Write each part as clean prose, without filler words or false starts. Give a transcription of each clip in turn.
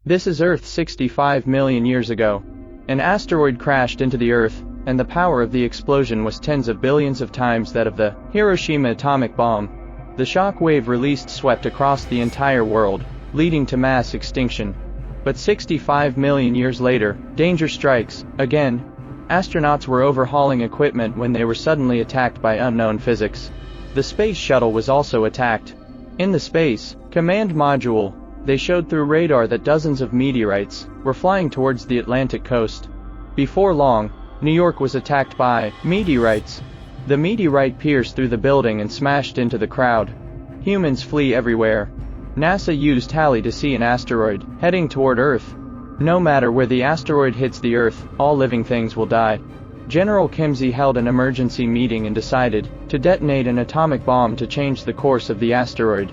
This is Earth 65 million years ago. An asteroid crashed into the Earth, and the power of the explosion was tens of billions of times that of the Hiroshima atomic bomb. The shock wave released swept across the entire world, leading to mass extinction. But 65 million years later, danger strikes, again. Astronauts were overhauling equipment when they were suddenly attacked by unknown physics. The space shuttle was also attacked. In the Space Command Module, they showed through radar that dozens of meteorites were flying towards the Atlantic coast. Before long, New York was attacked by meteorites. The meteorite pierced through the building and smashed into the crowd. Humans flee everywhere. NASA used Halley to see an asteroid heading toward Earth. No matter where the asteroid hits the Earth, all living things will die. General Kimsey held an emergency meeting and decided to detonate an atomic bomb to change the course of the asteroid.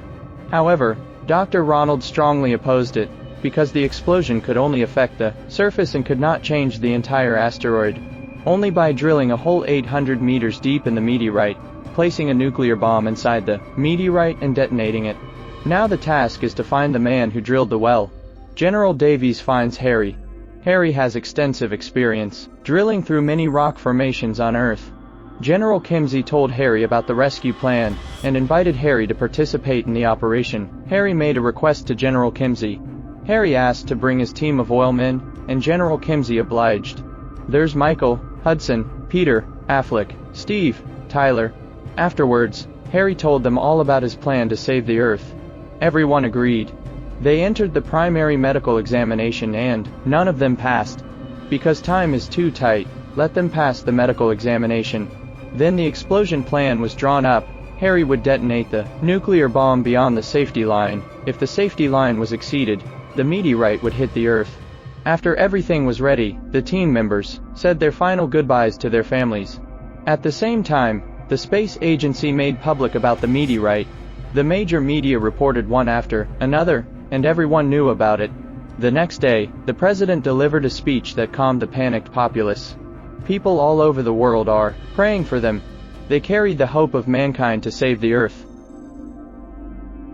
However, Dr. Ronald strongly opposed it, because the explosion could only affect the surface and could not change the entire asteroid. Only by drilling a hole 800 meters deep in the meteorite, placing a nuclear bomb inside the meteorite and detonating it. Now the task is to find the man who drilled the well. General Davies finds Harry. Harry has extensive experience drilling through many rock formations on Earth. General Kimsey told Harry about the rescue plan and invited Harry to participate in the operation. Harry made a request to General Kimsey. Harry asked to bring his team of oilmen, and General Kimsey obliged. There's Michael, Hudson, Peter, Affleck, Steve, Tyler. Afterwards, Harry told them all about his plan to save the Earth. Everyone agreed. They entered the primary medical examination and none of them passed. Because time is too tight, let them pass the medical examination. Then the explosion plan was drawn up. Harry would detonate the nuclear bomb beyond the safety line. If the safety line was exceeded, the meteorite would hit the Earth. After everything was ready, the team members said their final goodbyes to their families. At the same time, the space agency made public about the meteorite. The major media reported one after another, and everyone knew about it. The next day, the president delivered a speech that calmed the panicked populace. People all over the world are praying for them. They carried the hope of mankind to save the Earth.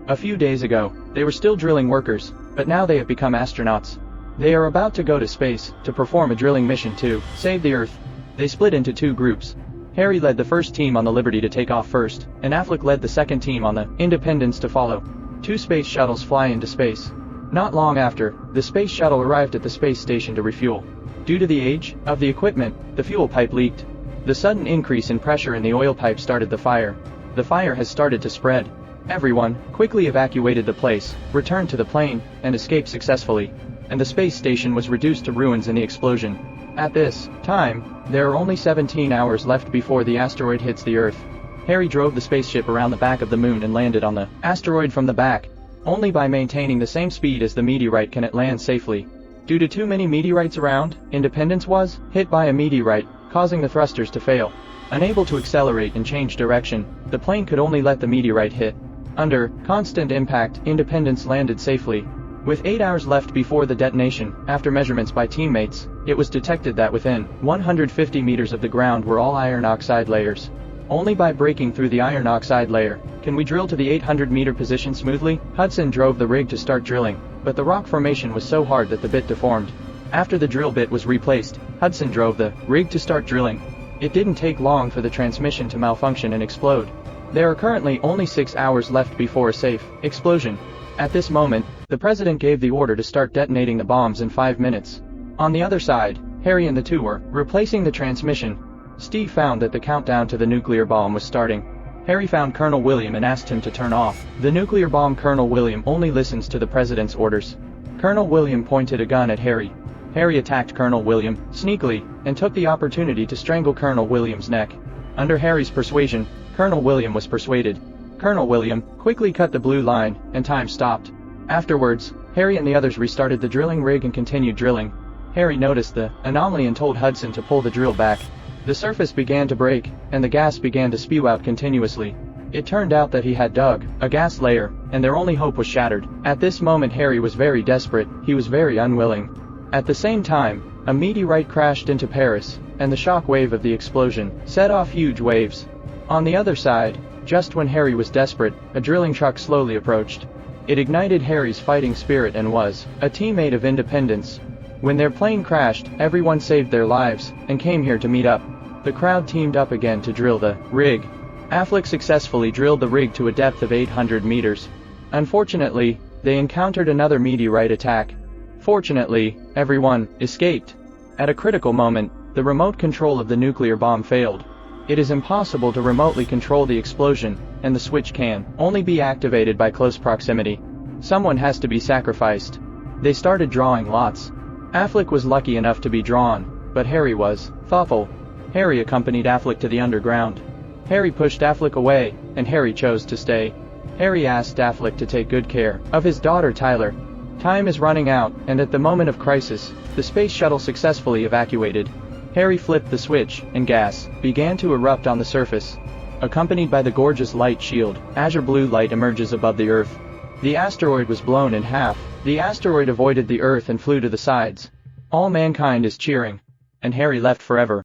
A few days ago, they were still drilling workers, but now they have become astronauts. They are about to go to space to perform a drilling mission to save the Earth. They split into two groups. Harry led the first team on the Liberty to take off first, and Affleck led the second team on the Independence to follow. Two space shuttles fly into space. Not long after, the space shuttle arrived at the space station to refuel. Due to the age of the equipment, the fuel pipe leaked. The sudden increase in pressure in the oil pipe started the fire. The fire has started to spread. Everyone quickly evacuated the place, returned to the plane, and escaped successfully. And the space station was reduced to ruins in the explosion. At this time, there are only 17 hours left before the asteroid hits the Earth. Harry drove the spaceship around the back of the moon and landed on the asteroid from the back. Only by maintaining the same speed as the meteorite can it land safely. Due to too many meteorites around, Independence was hit by a meteorite, causing the thrusters to fail. Unable to accelerate and change direction, the plane could only let the meteorite hit. Under constant impact, Independence landed safely. With 8 hours left before the detonation, after measurements by teammates, it was detected that within 150 meters of the ground were all iron oxide layers. Only by breaking through the iron oxide layer can we drill to the 800-meter position smoothly. Hudson drove the rig to start drilling, but the rock formation was so hard that the bit deformed. After the drill bit was replaced, Hudson drove the rig to start drilling. It didn't take long for the transmission to malfunction and explode. There are currently only 6 hours left before a safe explosion. At this moment, the president gave the order to start detonating the bombs in 5 minutes. On the other side, Harry and the two were replacing the transmission. Steve found that the countdown to the nuclear bomb was starting. Harry found Colonel William and asked him to turn off the nuclear bomb. Colonel William only listens to the president's orders. Colonel William pointed a gun at Harry. Harry attacked Colonel William sneakily and took the opportunity to strangle Colonel William's neck. Under Harry's persuasion, Colonel William was persuaded. Colonel William quickly cut the blue line, and time stopped. Afterwards, Harry and the others restarted the drilling rig and continued drilling. Harry noticed the anomaly and told Hudson to pull the drill back. The surface began to break, and the gas began to spew out continuously. It turned out that he had dug a gas layer, and their only hope was shattered. At this moment Harry was very desperate, he was very unwilling. At the same time, a meteorite crashed into Paris, and the shock wave of the explosion set off huge waves. On the other side, just when Harry was desperate, a drilling truck slowly approached. It ignited Harry's fighting spirit and was a teammate of independence. When their plane crashed, everyone saved their lives and came here to meet up. The crowd teamed up again to drill the rig. Affleck successfully drilled the rig to a depth of 800 meters. Unfortunately, they encountered another meteorite attack. Fortunately, everyone escaped. At a critical moment, the remote control of the nuclear bomb failed. It is impossible to remotely control the explosion, and the switch can only be activated by close proximity. Someone has to be sacrificed. They started drawing lots. Affleck was lucky enough to be drawn, but Harry was thoughtful. Harry accompanied Affleck to the underground. Harry pushed Affleck away, and Harry chose to stay. Harry asked Affleck to take good care of his daughter Tyler. Time is running out, and at the moment of crisis, the space shuttle successfully evacuated. Harry flipped the switch, and gas began to erupt on the surface. Accompanied by the gorgeous light shield, azure blue light emerges above the Earth. The asteroid was blown in half. The asteroid avoided the Earth and flew to the sides. All mankind is cheering. And Harry left forever.